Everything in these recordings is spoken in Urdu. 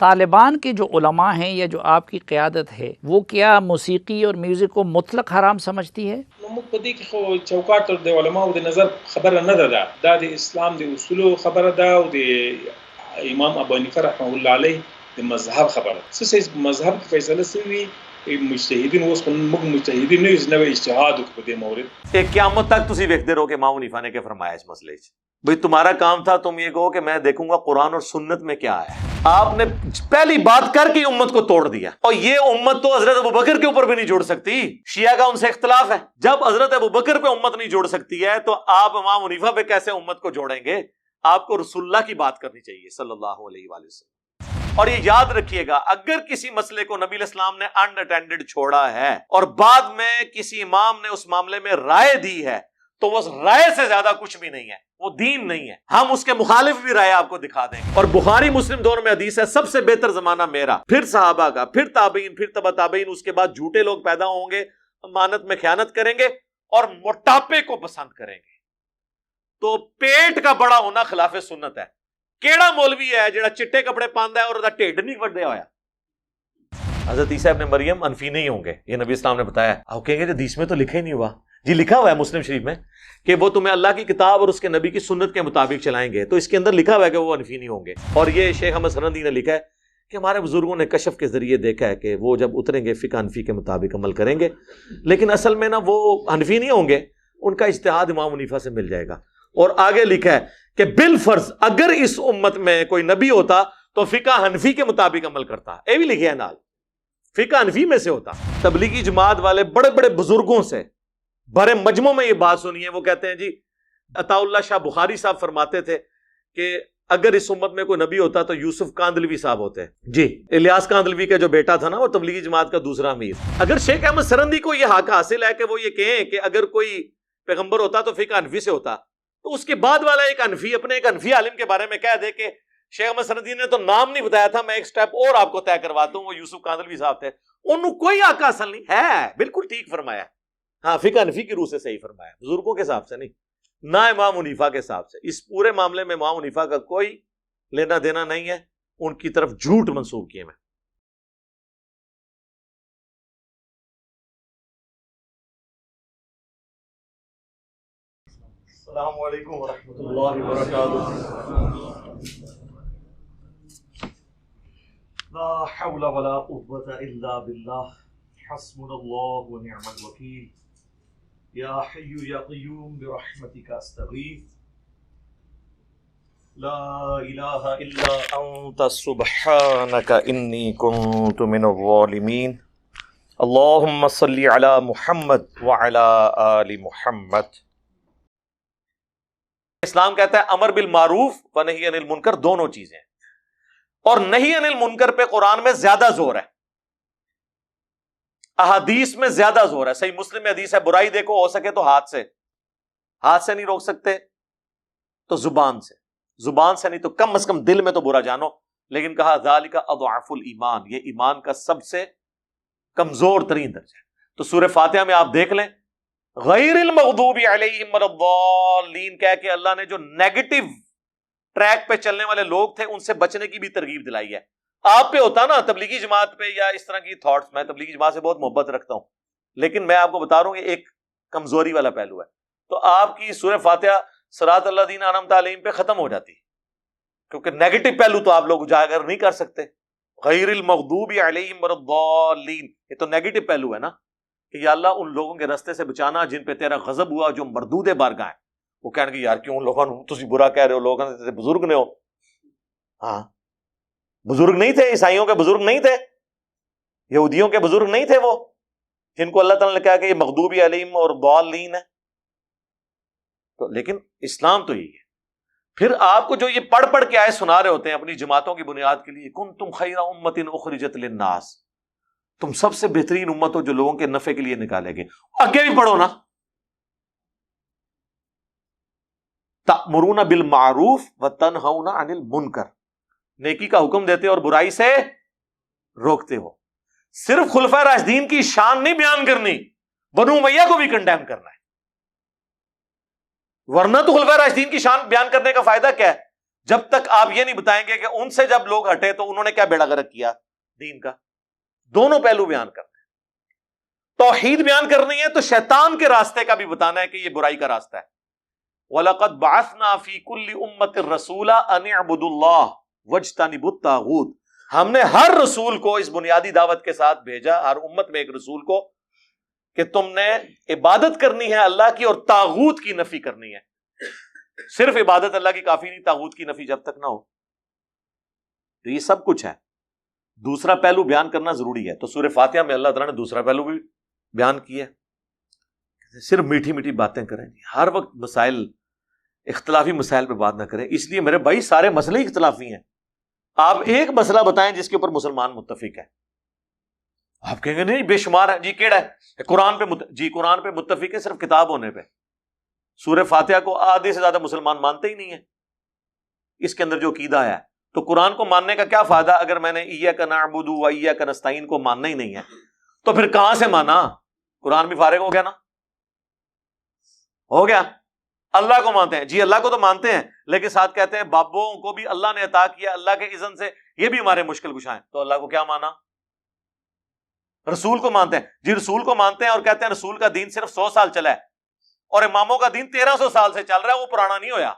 طالبان کے جو علماء ہیں یا جو آپ کی قیادت ہے وہ کیا موسیقی اور میوزک کو مطلق حرام سمجھتی ہے؟ موږ په دې کې خو چوکاټ د علماو د نظر خبره نه ده، دا د اسلام د اصولو خبره ده او د امام ابو حنیفه رحمه الله علیه د مذهب خبره. څه مذهب کې فیصله شوی مجتهدین اوس موږ مجتهدین نه یو نوې اجتهاد وکړو په دې مورد. ایک قیامت تک تسی ویکھتے رہو کہ امام حنیفہ نے کیا فرمایا اس مسئلے چ. بھئی تمہارا کام تھا تم یہ کہو کہ میں دیکھوں گا قرآن اور سنت میں کیا ہے. آپ نے پہلی بات کر کے امت کو توڑ دیا. اور یہ امت تو حضرت ابوبکر کے اوپر بھی نہیں جوڑ سکتی. شیعہ کا ان سے اختلاف ہے. جب حضرت ابوبکر پہ امت نہیں جوڑ سکتی ہے تو آپ امام حنیفہ پہ کیسے امت کو جوڑیں گے؟ آپ کو رسول اللہ کی بات کرنی چاہیے صلی اللہ علیہ وآلہ وسلم. اور یہ یاد رکھیے گا، اگر کسی مسئلے کو نبی علیہ السلام نے ان اٹینڈڈ چھوڑا ہے اور بعد میں کسی امام نے اس معاملے میں رائے دی ہے تو وہ رائے سے زیادہ کچھ بھی نہیں ہے، وہ دین نہیں ہے. ہم اس کے مخالف بھی رائے آپ کو دکھا دیں گے. اور بخاری مسلم دونوں میں حدیث ہے سب سے بہتر زمانہ میرا، پھر صحابہ کا، پھر تابعین، پھر تبع تابعین. اس کے بعد جھوٹے لوگ پیدا ہوں گے، امانت میں خیانت کریں گے اور موٹاپے کو پسند کریں گے. تو پیٹ کا بڑا ہونا خلاف سنت ہے. کیڑا مولوی ہے جڑا چٹے کپڑے پاندا ہے اور دا ٹھڈ نہیں وڈیا ہویا؟ حضرت عیسیٰ ابن مریم انفی نہیں ہوں گے، یہ نبی اسلام نے بتایا. آپ کہیں گے کہ حدیث میں تو لکھا ہی نہیں ہوا. جی لکھا ہوا ہے مسلم شریف میں کہ وہ تمہیں اللہ کی کتاب اور اس کے نبی کی سنت کے مطابق چلائیں گے. تو اس کے اندر لکھا ہوا ہے کہ وہ انفی نہیں ہوں گے. اور یہ شیخ احمد سرندی نے لکھا ہے کہ ہمارے بزرگوں نے کشف کے ذریعے دیکھا ہے کہ وہ جب اتریں گے فقہ حنفی کے مطابق عمل کریں گے، لیکن اصل میں نا وہ حنفی نہیں ہوں گے، ان کا اجتہاد امام حنیفہ سے مل جائے گا. اور آگے لکھا ہے کہ بالفرض اگر اس امت میں کوئی نبی ہوتا تو فقہ حنفی کے مطابق عمل کرتا. یہ بھی لکھا ہے نال، فقہ حنفی میں سے ہوتا. تبلیغی جماعت والے بڑے بڑے بزرگوں سے بڑے مجمع میں یہ بات سنی ہے. وہ کہتے ہیں جی عطا اللہ شاہ بخاری صاحب فرماتے تھے کہ اگر اس امت میں کوئی نبی ہوتا تو یوسف کاندلوی صاحب ہوتے. جی الیاس کاندلوی کا جو بیٹا تھا نا وہ تبلیغی جماعت کا دوسرا امیر. اگر شیخ احمد سرندی کو یہ حق حاصل ہے کہ وہ یہ کہیں کہ اگر کوئی پیغمبر ہوتا تو فقہ حنفی سے ہوتا، تو اس کے بعد والا ایک حنفی اپنے ایک حنفی عالم کے بارے میں کہہ دے کہ شیخ احمد سرندی نے تو نام نہیں بتایا تھا، میں ایک سٹیپ اور آپ کو طے کرواتا ہوں، وہ یوسف کاندلوی صاحب تھے. انہوں کوئی حق حاصل نہیں ہے. بالکل ٹھیک فرمایا. ہاں فقہ حنفی کی روح سے صحیح فرمایا، بزرگوں کے حساب سے نہیں، نہ امام حنیفہ کے حساب سے. اس پورے معاملے میں امام حنیفہ کا کوئی لینا دینا نہیں ہے، ان کی طرف جھوٹ منسوب کیے میں. السلام علیکم ورحمۃ اللہ وبرکاتہ. لا حول ولا قوة الا باللہ، حسبنا اللہ ونعم الوکیل. یا حی یا قیوم برحمتک استغیث، لا الہ الا انت سبحانک انی کنت من الظالمین. اللہم صلی علی محمد وعلی آل محمد. اسلام کہتا ہے امر بالمعروف و نہی عن المنکر دونوں چیزیں، اور نہی عن المنکر پہ قرآن میں زیادہ زور ہے، احادیث میں زیادہ زور ہے. صحیح مسلم میں حدیث ہے برائی دیکھو ہو سکے تو ہاتھ سے نہیں روک سکتے تو زبان سے نہیں تو کم از کم دل میں تو برا جانو. لیکن کہا ذالک اضعف الایمان، یہ ایمان کا سب سے کمزور ترین درجہ ہے. تو سورہ فاتحہ میں آپ دیکھ لیں غیر المغضوب علیہم ولا الضالین کہہ کے اللہ نے جو نیگیٹو ٹریک پہ چلنے والے لوگ تھے ان سے بچنے کی بھی ترغیب دلائی ہے. آپ پہ ہوتا نا تبلیغی جماعت پہ یا اس طرح کی تھاٹس، میں تبلیغی جماعت سے بہت محبت رکھتا ہوں لیکن میں آپ کو بتا رہا ہوں یہ ایک کمزوری والا پہلو ہے. تو آپ کی سورہ فاتحہ صراط الذین انعمت علیہم پہ ختم ہو جاتی کیونکہ نیگیٹو پہلو تو آپ لوگ اجاگر نہیں کر سکتے. غیر المغضوب علیہم ولا الضالین یہ تو نیگیٹو پہلو ہے نا کہ یا اللہ ان لوگوں کے رستے سے بچانا جن پہ تیرا غضب ہوا، جو مردود بارگاہ ہیں. وہ کہنے کہ یار کیوں ان لوگوں نے تسی برا کہہ رہے ہو، لوگوں نے بزرگ نے ہو. ہاں بزرگ نہیں تھے، عیسائیوں کے بزرگ نہیں تھے، یہودیوں کے بزرگ نہیں تھے وہ جن کو اللہ تعالیٰ نے کہا کہ یہ مغضوب علیہم اور ضالین ہے. تو لیکن اسلام تو یہی ہے. پھر آپ کو جو یہ پڑھ کے آئے سنا رہے ہوتے ہیں اپنی جماعتوں کی بنیاد کے لیے، کنتم خیر امۃ اخرجت للناس، تم سب سے بہترین امت ہو جو لوگوں کے نفع کے لیے نکالے گئے. آگے بھی پڑھو نا، تأمرون بالمعروف وتنہون عن المنکر، نیکی کا حکم دیتے اور برائی سے روکتے ہو. صرف خلفائے راشدین کی شان نہیں بیان کرنی، بنو امیہ کو بھی کنڈیم کرنا ہے. ورنہ تو خلفائے راشدین کی شان بیان کرنے کا فائدہ کیا ہے جب تک آپ یہ نہیں بتائیں گے کہ ان سے جب لوگ ہٹے تو انہوں نے کیا بیڑا غرق کیا دین کا. دونوں پہلو بیان کرنے ہیں. توحید بیان کرنی ہے تو شیطان کے راستے کا بھی بتانا ہے کہ یہ برائی کا راستہ ہے. وَلَقَدْ بَعَثْنَا فِي كُلِّ أُمَّةٍ رَسُولًا أَنِ اعْبُدُوا اللَّهَ وَاجْتَنِبُوا الطَّاغُوتَ. ہم نے ہر رسول کو اس بنیادی دعوت کے ساتھ بھیجا، ہر امت میں ایک رسول کو، کہ تم نے عبادت کرنی ہے اللہ کی اور طاغوت کی نفی کرنی ہے. صرف عبادت اللہ کی کافی نہیں، طاغوت کی نفی جب تک نہ ہو. تو یہ سب کچھ ہے. دوسرا پہلو بیان کرنا ضروری ہے. تو سورہ فاتحہ میں اللہ تعالیٰ نے دوسرا پہلو بھی بیان کیا ہے. صرف میٹھی میٹھی باتیں کریں، ہر وقت مسائل، اختلافی مسائل پہ بات نہ کریں. اس لیے میرے بھائی سارے مسئلے اختلافی ہیں. آپ ایک مسئلہ بتائیں جس کے اوپر مسلمان متفق ہے. آپ کہیں گے نہیں بے شمار ہے. جی کیڑا ہے؟ قرآن پہ جی قرآن پہ متفق ہے صرف کتاب ہونے پہ. سورہ فاتحہ کو آدھے سے زیادہ مسلمان مانتے ہی نہیں ہیں. اس کے اندر جو عقیدہ ہے، تو قرآن کو ماننے کا کیا فائدہ اگر میں نے ایاک نعبد و ایاک نستعین کو ماننا ہی نہیں ہے؟ تو پھر کہاں سے مانا؟ قرآن بھی فارغ ہو گیا نا. ہو گیا. اللہ کو مانتے ہیں، جی اللہ کو تو مانتے ہیں، لیکن ساتھ کہتے ہیں بابوں کو بھی اللہ نے عطا کیا اللہ کے اذن سے، یہ بھی ہمارے مشکل کشا ہیں. تو اللہ کو کیا مانا؟ رسول کو مانتے ہیں، جی رسول کو مانتے ہیں اور کہتے ہیں رسول کا دین صرف 100 سال چلا ہے اور اماموں کا دین 1300 سال سے چل رہا ہے، وہ پرانا نہیں ہویا.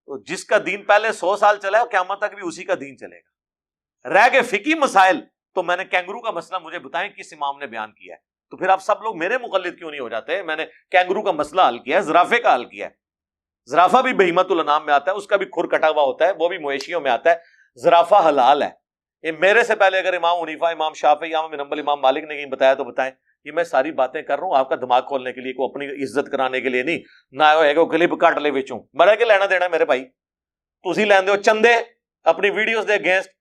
تو جس کا دین پہلے 100 سال چلا ہے قیامت تک بھی اسی کا دین چلے گا. رہ گئے فقہی مسائل، تو میں نے کینگرو کا مسئلہ مجھے بتائیں کس امام نے بیان کیا ہے. تو پھر آپ سب لوگ میرے مقلد کیوں نہیں ہو جاتے؟ میں نے کینگرو کا مسئلہ حل کیا ہے، زرافے کا حل کیا ہے. زرافہ بھی بہیمۃ الانام میں آتا ہے، اس کا بھی کھر کٹا ہوا ہوتا ہے، وہ بھی مویشیوں میں آتا ہے. زرافہ حلال ہے. یہ میرے سے پہلے اگر امام حنیفہ، امام شافعی، امام بن حنبل، امام مالک نے کہیں بتایا تو بتائیں. یہ میں ساری باتیں کر رہا ہوں آپ کا دماغ کھولنے کے لیے، کو اپنی عزت کرانے کے لیے نہیں. نہ ہے کہ کلپ کٹ لے وچوں بڑا کے لینا دینا میرے بھائی. تسی لیندے ہو چندے اپنی ویڈیوز دے اگینسٹ،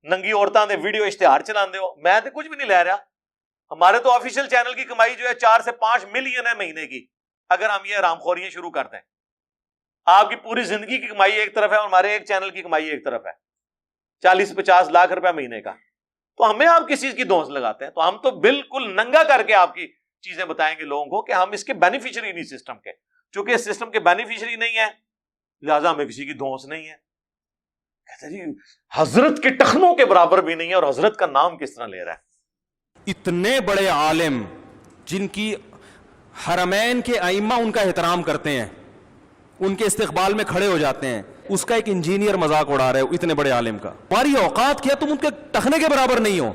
ننگی عورتاں دے ویڈیو اشتہار چلاندے ہو. میں تو کچھ بھی نہیں لے رہا. ہمارے تو آفیشیل چینل کی کمائی جو ہے 4 سے 5 ملین ہے مہینے کی، اگر ہم یہ حرام خوریاں شروع کرتے ہیں. آپ کی پوری زندگی کی کمائی ایک طرف ہے اور ہمارے ایک چینل کی کمائی ایک طرف ہے، 40-50 لاکھ روپے مہینے کا. تو ہمیں آپ کس چیز کی دھونس لگاتے ہیں؟ تو ہم تو بالکل ننگا کر کے آپ کی چیزیں بتائیں گے لوگوں کو کہ ہم اس کے بینیفیشری نہیں سسٹم کے. چونکہ اس سسٹم کے بینیفیشری نہیں ہے لہٰذا ہمیں کسی کی دھونس نہیں ہے. کہتے جی حضرت کے ٹخنوں کے برابر بھی نہیں ہے، اور حضرت کا نام کس طرح لے رہا ہے. اتنے بڑے عالم جن کی حرمین کے ائمہ ان کا احترام کرتے ہیں، ان کے استقبال میں کھڑے ہو جاتے ہیں، اس کا ایک انجینئر مذاق اڑا رہے ہو اتنے بڑے عالم کا. ہماری اوقات کیا تم ان کے ٹخنے کے برابر نہیں ہو.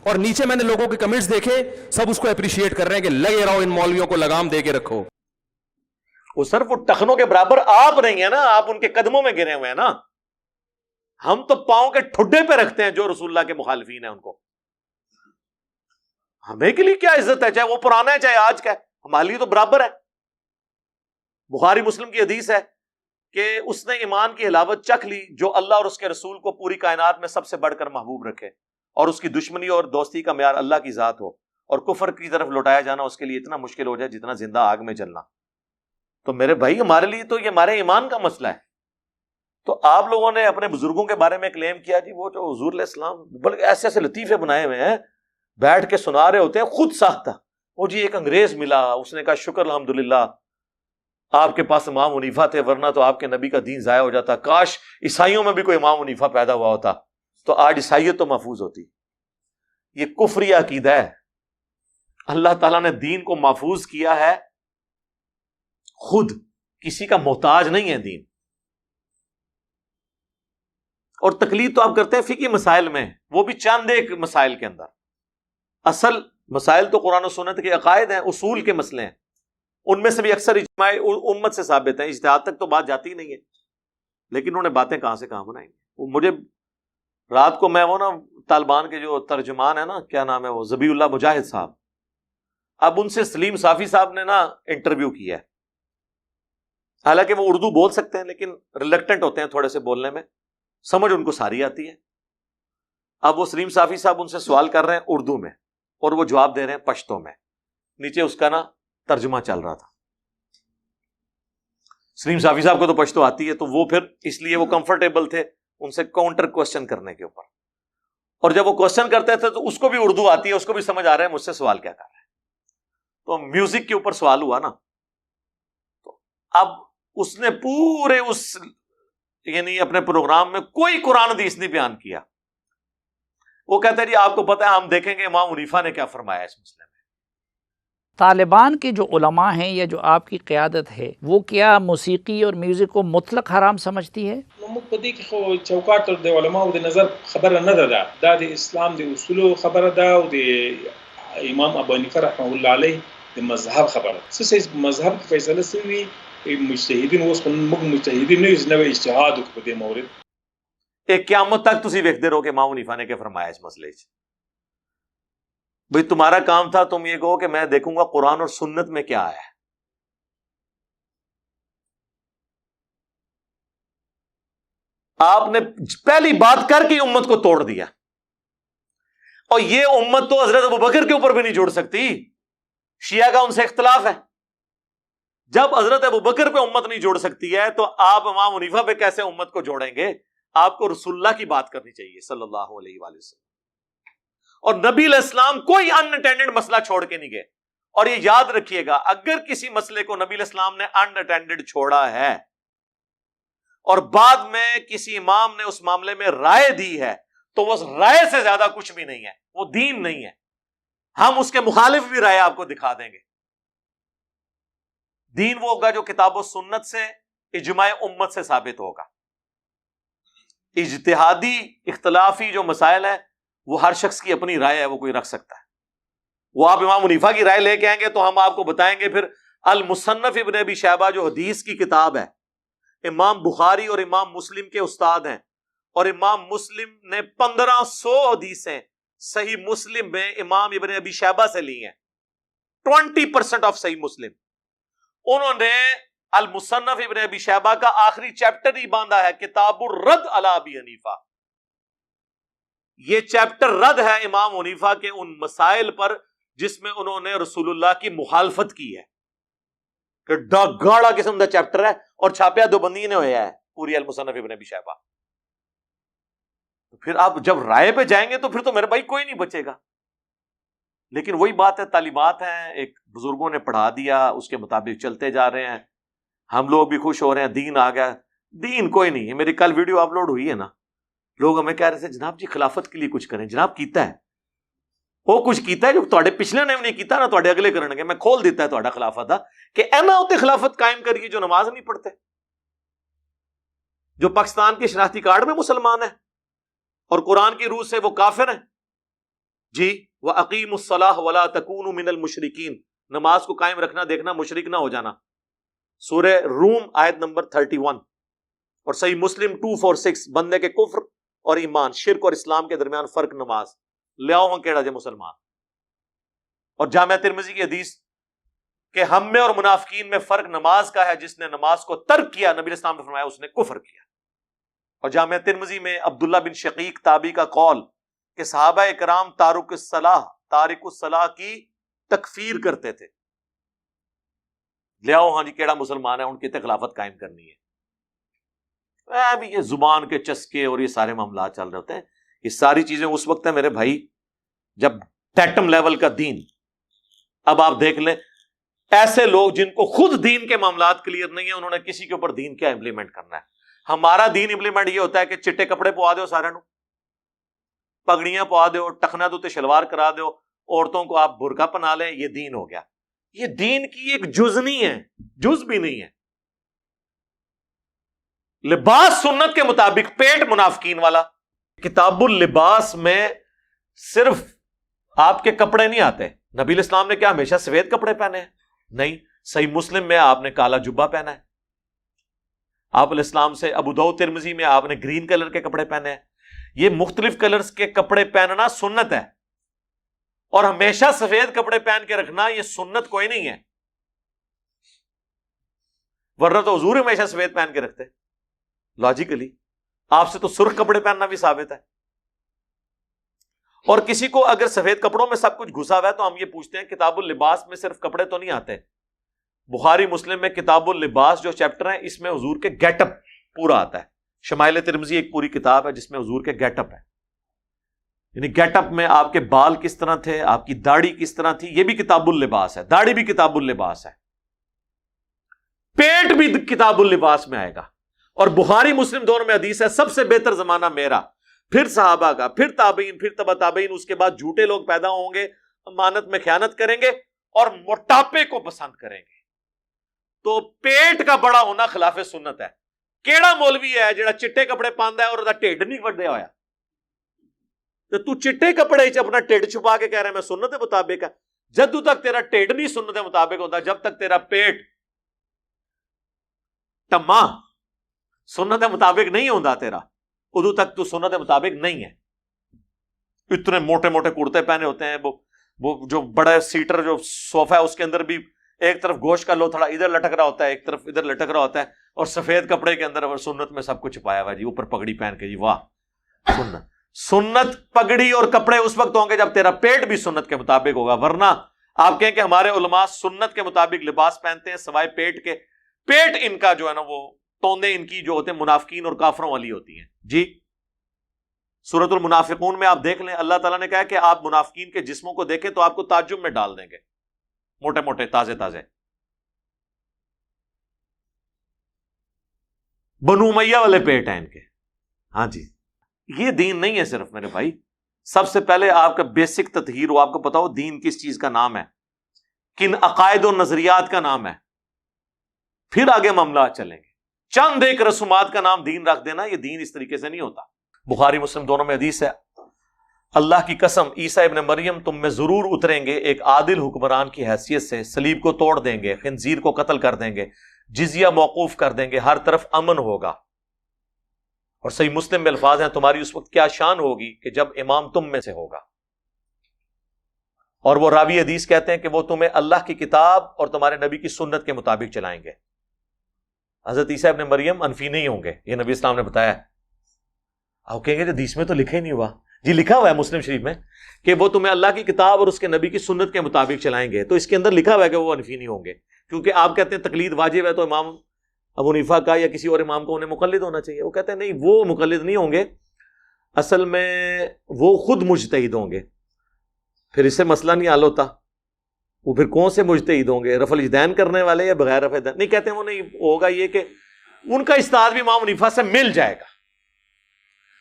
اور نیچے میں نے لوگوں کے کمنٹس دیکھے، سب اس کو اپریشیٹ کر رہے ہیں کہ لگے رہو ان مولویوں کو لگام دے کے رکھو. وہ صرف وہ ٹخنوں کے برابر آپ نہیں ہیں نا، آپ ان کے قدموں میں گرے ہوئے ہیں نا. ہم تو پاؤں کے ٹھڈے پہ رکھتے ہیں جو رسول اللہ کے مخالفین ہیں ان کو. ہمیں کے لیے کیا عزت ہے، چاہے وہ پرانا ہے چاہے آج کا ہے، ہمارے لیے تو برابر ہے. بخاری مسلم کی حدیث ہے کہ اس نے ایمان کی حلاوت چکھ لی جو اللہ اور اس کے رسول کو پوری کائنات میں سب سے بڑھ کر محبوب رکھے، اور اس کی دشمنی اور دوستی کا معیار اللہ کی ذات ہو، اور کفر کی طرف لوٹایا جانا اس کے لیے اتنا مشکل ہو جائے جتنا زندہ آگ میں جلنا. تو میرے بھائی ہمارے لیے تو یہ ہمارے ایمان کا مسئلہ ہے. تو آپ لوگوں نے اپنے بزرگوں کے بارے میں کلیم کیا جی وہ جو حضور علیہ السلام بلکہ ایسے ایسے لطیفے بنائے ہوئے ہیں، بیٹھ کے سنا رہے ہوتے ہیں خود ساختہ. وہ جی ایک انگریز ملا، اس نے کہا شکر الحمدللہ آپ کے پاس امام حنیفہ تھے، ورنہ تو آپ کے نبی کا دین ضائع ہو جاتا. کاش عیسائیوں میں بھی کوئی امام حنیفہ پیدا ہوا ہوتا تو آج عیسائیت تو محفوظ ہوتی. یہ کفری عقیدہ ہے. اللہ تعالیٰ نے دین کو محفوظ کیا ہے، خود کسی کا محتاج نہیں ہے دین. اور تقلید تو آپ کرتے ہیں فقہی مسائل میں، وہ بھی چند ایک مسائل کے اندر. اصل مسائل تو قرآن و سنت کے عقائد ہیں، اصول کے مسئلے ہیں. ان میں سے بھی اکثر اجماع امت سے ثابت ہیں، اجتہاد تک تو بات جاتی ہی نہیں ہے. لیکن انہوں نے باتیں کہاں سے کہاں بنائیں گے. مجھے رات کو میں وہ نا طالبان کے جو ترجمان ہے نا، کیا نام ہے وہ، ذبیح اللہ مجاہد صاحب، اب ان سے سلیم صافی صاحب نے نا انٹرویو کیا ہے. حالانکہ وہ اردو بول سکتے ہیں لیکن ریلیکٹنٹ ہوتے ہیں تھوڑے سے بولنے میں، سمجھ ان کو ساری آتی ہے. اب وہ سلیم صافی صاحب ان سے سوال کر رہے ہیں اردو میں اور وہ جواب دے رہے ہیں پشتو میں. نیچے اس کا نا ترجمہ چل رہا تھا. سلیم صافی صاحب کو تو پشتو آتی ہے تو وہ پھر اس لیے وہ کمفرٹیبل تھے ان سے کاؤنٹر کوسچن کرنے کے اوپر. اور جب وہ کوسچن کرتے تھے تو اس کو بھی اردو آتی ہے، اس کو بھی سمجھ آ رہا ہے مجھ سے سوال کیا کر رہے ہیں. تو میوزک کے اوپر سوال ہوا نا، تو اب اس نے پورے یعنی اپنے پروگرام میں کوئی قرآن حدیث نہیں بیان کیا. وہ کہتا ہے جی آپ کو پتا ہے ہم دیکھیں گے امام حنیفہ نے کیا فرمایا اس مسئلے میں. طالبان کے جو علماء ہیں یا جو آپ کی قیادت ہے وہ کیا موسیقی اور میوزک کو مطلق حرام سمجھتی ہے؟ موږ په دې کې خو چوکاټ د علماو د نظر خبره نه ده دا د اسلام د اصولو خبره ده او د امام ابو حنیفه رحمه الله علیه د مذهب خبره. څه مذهب کې فیصله شوی مجتهدین اوس موږ مجتهدین نه یو نوې اجتهاد وکړو په دې مورد. ایک قیامت تک تسی ویکھتے رہو کہ امام حنیفہ نے کیا فرمایا اس مسئلے سے. بھئی تمہارا کام تھا تم یہ کہو کہ میں دیکھوں گا قرآن اور سنت میں کیا ہے. آپ نے پہلی بات کر کے امت کو توڑ دیا. اور یہ امت تو حضرت ابوبکر کے اوپر بھی نہیں جوڑ سکتی. شیعہ کا ان سے اختلاف ہے. جب حضرت ابوبکر پہ امت نہیں جوڑ سکتی ہے تو آپ امام حنیفہ پہ کیسے امت کو جوڑیں گے؟ آپ کو رسول اللہ کی بات کرنی چاہیے صلی اللہ علیہ وآلہ وسلم. اور نبی علیہ السلام کوئی ان اٹینڈڈ مسئلہ چھوڑ کے نہیں گئے. اور یہ یاد رکھیے گا اگر کسی مسئلے کو نبی علیہ السلام نے ان اٹینڈڈ چھوڑا ہے اور بعد میں کسی امام نے اس معاملے میں رائے دی ہے تو وہ رائے سے زیادہ کچھ بھی نہیں ہے, وہ دین نہیں ہے. ہم اس کے مخالف بھی رائے آپ کو دکھا دیں گے. دین وہ ہوگا جو کتاب و سنت سے اجماع امت سے ثابت ہوگا. اجتہادی اختلافی جو مسائل ہیں وہ ہر شخص کی اپنی رائے ہے, وہ کوئی رکھ سکتا ہے. وہ آپ امام حنیفہ کی رائے لے کے آئیں گے تو ہم آپ کو بتائیں گے پھر المصنف ابن ابی شیبہ جو حدیث کی کتاب ہے, امام بخاری اور امام مسلم کے استاد ہیں, اور امام مسلم نے 1500 حدیثیں صحیح مسلم میں امام ابن ابی شیبہ سے لی ہیں. 20% آف صحیح مسلم انہوں نے المصنف ابن ابی شیبہ کا آخری چیپٹر ہی باندھا ہے کتاب الرد علی ابی حنیفہ. یہ چیپٹر رد ہے امام حنیفہ کے ان مسائل پر جس میں انہوں نے رسول اللہ کی مخالفت کی ہے. کہ گاڑا قسم کا چیپٹر ہے اور چھاپیا دو بندی نے ہوا ہے پوری المصنف ابن ابی شیبہ. پھر آپ جب رائے پہ جائیں گے تو پھر تو میرے بھائی کوئی نہیں بچے گا. لیکن وہی بات ہے, تعلیمات ہیں, ایک بزرگوں نے پڑھا دیا, اس کے مطابق چلتے جا رہے ہیں, ہم لوگ بھی خوش ہو رہے ہیں, دین آ گیا. دین کوئی نہیں ہے. میری کل ویڈیو اپلوڈ ہوئی ہے نا, لوگ ہمیں کہہ رہے تھے جناب جی خلافت کے لیے کچھ کریں. جناب کیتا ہے, وہ کچھ کیتا ہے جو تواڈے پچھلے نے بھی نہیں کیتا نا تواڈے اگلے کرنگے. میں کھول دیتا ہے تواڈا خلافت دا کہ اینا ہوتے خلافت قائم کریے جو نماز نہیں پڑھتے, جو پاکستان کے شناختی کارڈ میں مسلمان ہیں اور قرآن کی روح سے وہ کافر ہیں. جی وَأَقِيمُوا الصَّلَاةَ وَلَا تَكُونُوا مِنَ الْمُشْرِكِينَ, نماز کو قائم رکھنا, دیکھنا مشرک نہ ہو جانا. سورہ روم آیت نمبر 31 اور صحیح مسلم 246, بندے کے کفر اور ایمان, شرک اور اسلام کے درمیان فرق نماز. لیاؤ ہاں کیڑا جے مسلمان. اور جامعہ ترمذی کی حدیث کہ ہم میں اور منافقین میں فرق نماز کا ہے, جس نے نماز کو ترک کیا نبی علیہ السلام نے فرمایا اس نے کفر کیا. اور جامعہ ترمذی میں عبداللہ بن شقیق تابعی کا قول کہ صحابہ اکرام تارک الصلاح کی تکفیر کرتے تھے. لیاؤ ہاں جی کیڑا مسلمان ہے, ان کی خلافت قائم کرنی ہے. ابھی یہ زبان کے چسکے اور یہ سارے معاملات چل رہے ہوتے ہیں. یہ ساری چیزیں اس وقت ہیں میرے بھائی جب ٹیٹم لیول کا دین. اب آپ دیکھ لیں ایسے لوگ جن کو خود دین کے معاملات کلیئر نہیں ہیں, انہوں نے کسی کے اوپر دین کیا امپلیمنٹ کرنا ہے. ہمارا دین امپلیمنٹ یہ ہوتا ہے کہ چٹے کپڑے پوا دو, سارے نو پگڑیاں پوا دو, ٹخنا دو تے شلوار کرا دو, عورتوں کو آپ برقع پہنا لیں, یہ دین ہو گیا. یہ دین کی ایک جز نہیں ہے, جز بھی نہیں ہے. لباس سنت کے مطابق, پیٹ منافقین والا. کتاب اللباس میں صرف آپ کے کپڑے نہیں آتے. نبی علیہ السلام نے کیا ہمیشہ سفید کپڑے پہنے ہیں؟ نہیں. صحیح مسلم میں آپ نے کالا جبہ پہنا ہے. آپ علیہ السلام سے ابو داؤد ترمذی میں آپ نے گرین کلر کے کپڑے پہنے ہیں. یہ مختلف کلرز کے کپڑے پہننا سنت ہے, اور ہمیشہ سفید کپڑے پہن کے رکھنا یہ سنت کوئی نہیں ہے. ورنہ تو حضور ہمیشہ سفید پہن کے رکھتے لاجیکلی. آپ سے تو سرخ کپڑے پہننا بھی ثابت ہے. اور کسی کو اگر سفید کپڑوں میں سب کچھ گھسا ہوا ہے تو ہم یہ پوچھتے ہیں کتاب اللباس میں صرف کپڑے تو نہیں آتے. بخاری مسلم میں کتاب اللباس جو چیپٹر ہے اس میں حضور کے گیٹ اپ پورا آتا ہے. شمائل ترمذی ایک پوری کتاب ہے جس میں حضور کے گیٹ اپ ہے, یعنی گیٹ اپ میں آپ کے بال کس طرح تھے, آپ کی داڑھی کس طرح تھی, یہ بھی کتاب اللباس ہے. داڑھی بھی کتاب اللباس ہے. پیٹ بھی کتاب اللباس میں آئے گا. اور بخاری مسلم دونوں میں حدیث ہے سب سے بہتر زمانہ میرا، پھر صحابہ کا، پھر تابعین، پھر تبع تابعین، اس کے بعد جھوٹے لوگ پیدا ہوں گے، امانت میں خیانت کریں گے اور موٹاپے کو پسند کریں گے. تو پیٹ کا بڑا ہونا خلاف سنت ہے. کیڑا مولوی ہے جڑا چٹے کپڑے پاندا ہے اور دا ٹھڈ نہیں وڈیا ہویا؟ تو چٹے کپڑے چ اپنا ٹھڈ چھپا کے کہہ رہا ہے میں سنت کے مطابق ہے. جدوں تک تیرا ٹھڈ نہیں سنت کے مطابق ہوتا، جب تک تیرا پیٹ ٹما سنت کے مطابق نہیں ہوتا تیرا، ادو تک تو سنت کے مطابق نہیں ہے. اتنے موٹے موٹے کرتے پہنے ہوتے ہیں، وہ جو بڑا سیٹر جو صوفہ ہے اس کے اندر بھی ایک طرف گوشت کا لوتھڑا ادھر لٹک رہا ہوتا ہے، ایک طرف ادھر لٹک رہا ہوتا ہے، اور سفید کپڑے کے اندر اور سنت میں سب کچھ چھپایا ہوا ہے جی، اوپر پگڑی پہن کے. جی واہ، سنت پگڑی اور کپڑے اس وقت ہوں گے جب تیرا پیٹ بھی سنت کے مطابق ہوگا. ورنہ آپ کہیں کہ ہمارے علماء سنت کے مطابق لباس پہنتے ہیں سوائے پیٹ کے، پیٹ ان کا جو ہے نا وہ توندے ان کی جو ہوتے ہیں منافقین اور کافروں والی ہوتی ہیں. جی سورۃ المنافقون میں آپ دیکھ لیں، اللہ تعالیٰ نے کہا کہ آپ منافقین کے جسموں کو دیکھیں تو آپ کو تعجب میں ڈال دیں گے، موٹے موٹے تازے تازے. بنو امیہ والے پیٹ ہیں ان کے. ہاں جی، یہ دین نہیں ہے صرف میرے بھائی. سب سے پہلے آپ کا بیسک تطہیر ہو، آپ کو پتا ہو دین کس چیز کا نام ہے، کن عقائد و نظریات کا نام ہے، پھر آگے معاملات چلیں گے. چند ایک رسومات کا نام دین رکھ دینا، یہ دین اس طریقے سے نہیں ہوتا. بخاری مسلم دونوں میں حدیث ہے، اللہ کی قسم عیسیٰ ابن مریم تم میں ضرور اتریں گے ایک عادل حکمران کی حیثیت سے، صلیب کو توڑ دیں گے، خنزیر کو قتل کر دیں گے، جزیہ موقوف کر دیں گے، ہر طرف امن ہوگا. اور صحیح مسلم میں الفاظ ہیں تمہاری اس وقت کیا شان ہوگی کہ جب امام تم میں سے ہوگا. اور وہ راوی حدیث کہتے ہیں کہ وہ تمہیں اللہ کی کتاب اور تمہارے نبی کی سنت کے مطابق چلائیں گے. حضرت عیسیٰ ابن مریم انفی نہیں ہوں گے، یہ نبی اسلام نے بتایا. آپ کہیں گے حدیث میں تو لکھا ہی نہیں ہوا. جی لکھا ہوا ہے مسلم شریف میں کہ وہ تمہیں اللہ کی کتاب اور اس کے نبی کی سنت کے مطابق چلائیں گے. تو اس کے اندر لکھا ہوا ہے کہ وہ انفی نہیں ہوں گے، کیونکہ آپ کہتے ہیں تقلید واجب ہے تو امام ابو حنیفہ کا یا کسی اور امام کو انہیں مقلد ہونا چاہیے. وہ کہتے ہیں نہیں، وہ مقلد نہیں ہوں گے، اصل میں وہ خود مجتہد ہوں گے. پھر اس سے مسئلہ نہیں حل ہوتا. وہ پھر کون سے مجتہد ہوں گے، رفع الاجتہاد کرنے والے یا بغیر رفع الاجتہاد؟ نہیں کہتے ہیں وہ نہیں ہوگا. یہ کہ ان کا اجتہاد بھی امام حنیفہ سے مل جائے گا،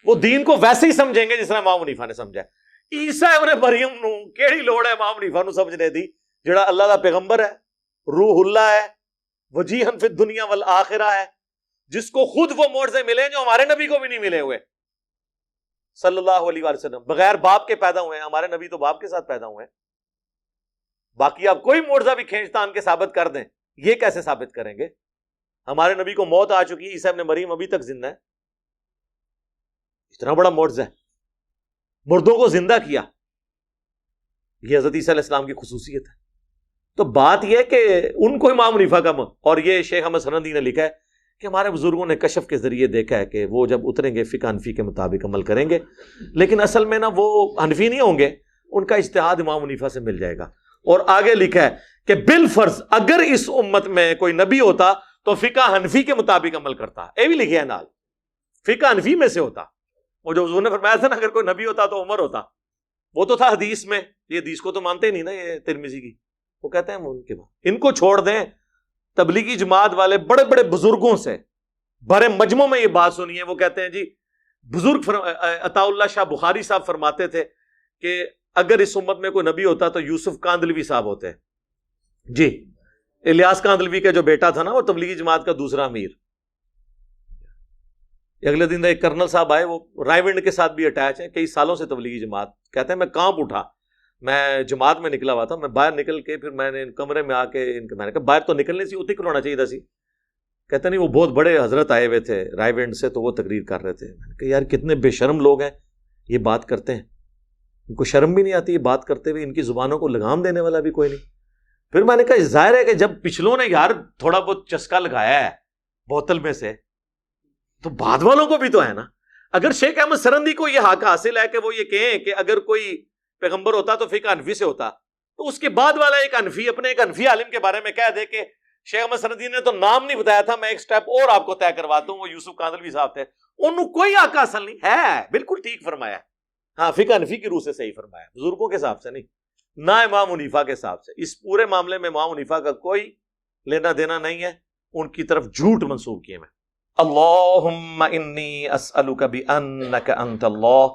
وہ دین کو ویسے ہی سمجھیں گے جس طرح امام حنیفہ نے سمجھا. عیسیٰ ابن مریم نو کیڑی لوڑ ہے امام حنیفہ نو سمجھنے دی، جڑا اللہ دا پیغمبر ہے، روح اللہ ہے، وجیہن فی الدنیا والآخرہ ہے، جس کو خود وہ معجزے ملے جو ہمارے نبی کو بھی نہیں ملے ہوئے صلی اللہ علیہ وآلہ وسلم. بغیر باپ کے پیدا ہوئے ہیں، ہمارے نبی تو باپ کے ساتھ پیدا ہوئے ہیں. باقی آپ کوئی معجزہ بھی کھینچ تان کے ثابت کر دیں، یہ کیسے ثابت کریں گے؟ ہمارے نبی کو موت آ چکی ہے، عیسیٰ ابن مریم ابھی تک زندہ ہے. اتنا بڑا معجزہ ہے، مردوں کو زندہ کیا. یہ حضرت عیسیٰ علیہ السلام کی خصوصیت ہے. تو بات یہ کہ ان کو امام حنیفہ کا اور یہ شیخ احمد سرندی نے لکھا ہے کہ ہمارے بزرگوں نے کشف کے ذریعے دیکھا ہے کہ وہ جب اتریں گے فقہ حنفی کے مطابق عمل کریں گے، لیکن اصل میں نا وہ حنفی نہیں ہوں گے، ان کا اجتہاد امام حنیفہ سے مل جائے گا. اور آگے لکھا ہے کہ بالفرض اگر اس امت میں کوئی نبی ہوتا تو فقہ حنفی کے مطابق عمل کرتا. یہ بھی لکھا ہے نال، فقہ حنفی میں سے ہوتا. وہ جو حضور نے فرمایا تھا نا اگر کوئی نبی ہوتا تو عمر ہوتا، وہ تو تھا حدیث میں. یہ حدیث کو تو مانتے ہی نہیں نا یہ ترمذی کی. وہ کہتے ہیں ان کے بعد ان کو چھوڑ دیں. تبلیغی جماعت والے بڑے بڑے بزرگوں سے بڑے مجموع میں یہ بات سنی ہے. وہ کہتے ہیں جی بزرگ عطا اللہ شاہ بخاری صاحب فرماتے تھے کہ اگر اس امت میں کوئی نبی ہوتا تو یوسف کاندلوی صاحب ہوتے. جی الیاس کاندلوی کا جو بیٹا تھا نا وہ تبلیغی جماعت کا دوسرا امیر. اگلے دن ایک کرنل صاحب آئے، وہ رائے ونڈ کے ساتھ بھی اٹیچ ہیں، کئی سالوں سے تبلیغی جماعت. کہتے ہیں میں کانپ اٹھا، میں جماعت میں نکلا ہوا تھا، میں باہر نکل کے پھر میں نے کمرے میں آ کے میں نے کہا باہر تو نکلنے سے اتنے کھلونا چاہیے تھا سی. کہتے نہیں وہ بہت بڑے حضرت آئے ہوئے تھے رائے ونڈ سے تو وہ تقریر کر رہے تھے. میں نے کہا یار کتنے بے شرم لوگ ہیں، یہ بات کرتے ہیں، ان کو شرم بھی نہیں آتی یہ بات کرتے ہوئے، ان کی زبانوں کو لگام دینے والا بھی کوئی نہیں. پھر میں نے کہا ظاہر ہے کہ جب پچھلوں نے یار تھوڑا بہت چسکا لگایا ہے بوتل میں سے تو بعد والوں کو بھی تو ہے نا. اگر شیخ احمد سرندی کو یہ حق حاصل ہے کہ وہ یہ کہیں کہ اگر کوئی پیغمبر ہوتا تو فقہ حنفی سے ہوتا، تو اس کے بعد والا ایک حنفی اپنے ایک حنفی عالم کے بارے میں کہہ دے کہ شیخ احمد سرندی نے تو نام نہیں بتایا تھا، میں ایک سٹیپ اور آپ کو طے کرواتا ہوں، وہ یوسف کاندلوی صاحب تھے. انہوں کوئی حق حاصل نہیں ہے. بالکل ٹھیک فرمایا. ہاں فقہ حنفی کی روح سے صحیح فرمایا، بزرگوں کے حساب سے نہیں، نہ امام حنیفہ کے حساب سے. اس پورے معاملے میں امام حنیفہ کا کوئی لینا دینا نہیں ہے. ان کی طرف جھوٹ منسوب کیے میں. اللہم انی اسألک بأنک انت اللہ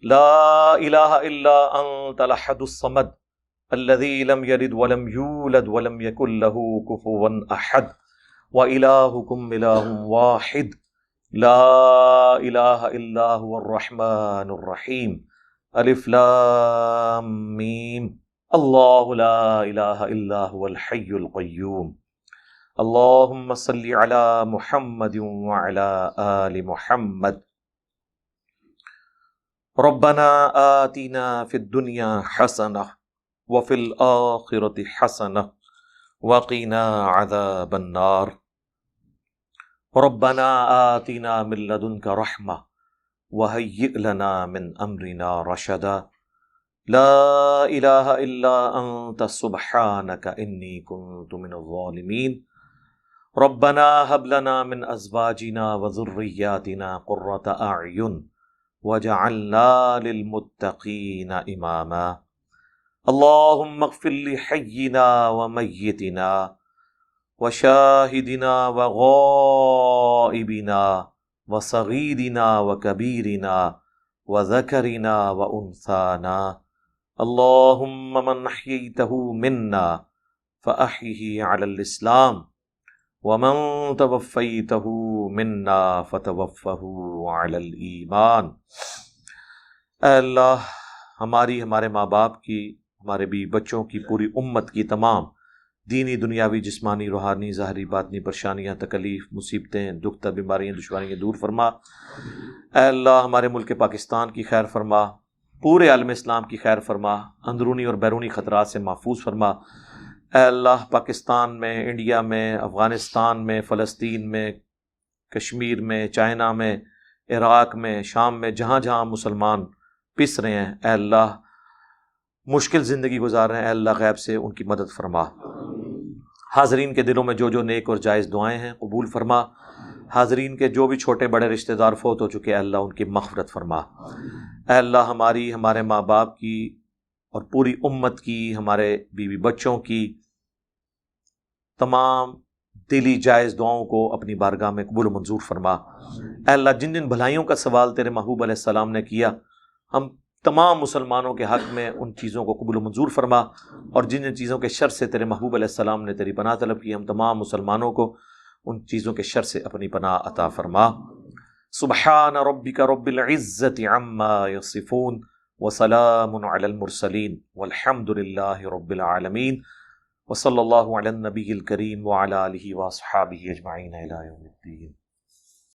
لا الہ الا انت الاحد الصمد الذی لم یلد ولم یولد ولم یکن له کفوا احد وإلہکم الہ واحد لا الہ الا هو الرحمن الرحیم الف لام میم اللہ لا الہ الا هو الحی القیوم اللہم صلی علی محمد وعلی آل محمد ربنا آتنا فی الدنیا حسنہ وفی الآخرۃ حسنہ وقنا عذاب النار ربنا آتنا من لدنک رحمہ وہیئ لنا من امرنا رشدا لا الہ الا انت سبحانک انی کنت من الظالمین ربنا هب لنا من ازواجنا وذرياتنا قرة اعین وجعلنا للمتقین اماما اللهم اغفر لحينا وميتنا وشاهدنا وغائبنا وصغيرنا وكبيرنا وذكرنا وأنثانا اللهم من أحييته منا فأحيه على الإسلام ومن توفيته منا فتوفه على الإيمان. اے اللہ ہمارے ماں باپ کی، ہمارے بیوی بچوں کی، پوری امت کی تمام دینی، دنیاوی، جسمانی، روحانی، ظاہری، باطنی پریشانیاں، تکلیف، مصیبتیں، دکھ، بیماریاں، دشواریاں دور فرما. اے اللہ ہمارے ملک پاکستان کی خیر فرما، پورے عالم اسلام کی خیر فرما، اندرونی اور بیرونی خطرات سے محفوظ فرما. اے اللہ پاکستان میں، انڈیا میں، افغانستان میں، فلسطین میں، کشمیر میں، چائنا میں، عراق میں، شام میں، جہاں جہاں مسلمان پس رہے ہیں، اے اللہ مشکل زندگی گزار رہے ہیں، اے اللہ غیب سے ان کی مدد فرما. حاضرین کے دلوں میں جو جو نیک اور جائز دعائیں ہیں قبول فرما. حاضرین کے جو بھی چھوٹے بڑے رشتہ دار فوت ہو چکے، اے اللہ ان کی مغفرت فرما. اے اللہ ہمارے ماں باپ کی اور پوری امت کی، ہمارے بیوی بچوں کی تمام دلی جائز دعاؤں کو اپنی بارگاہ میں قبول و منظور فرما. اے اللہ جن جن بھلائیوں کا سوال تیرے محبوب علیہ السلام نے کیا، ہم تمام مسلمانوں کے حق میں ان چیزوں کو قبول و منظور فرما، اور جن جن چیزوں کے شر سے تیرے محبوب علیہ السلام نے تیری پناہ طلب کی، ہم تمام مسلمانوں کو ان چیزوں کے شر سے اپنی پناہ عطا فرما. سبحان ربک رب العزت عما یصفون وسلام علی المرسلین والحمد للہ رب العالمین وصلی اللہ علی النبی الکریم وعلی آلہ واصحابہ اجمعین الی یوم الدین.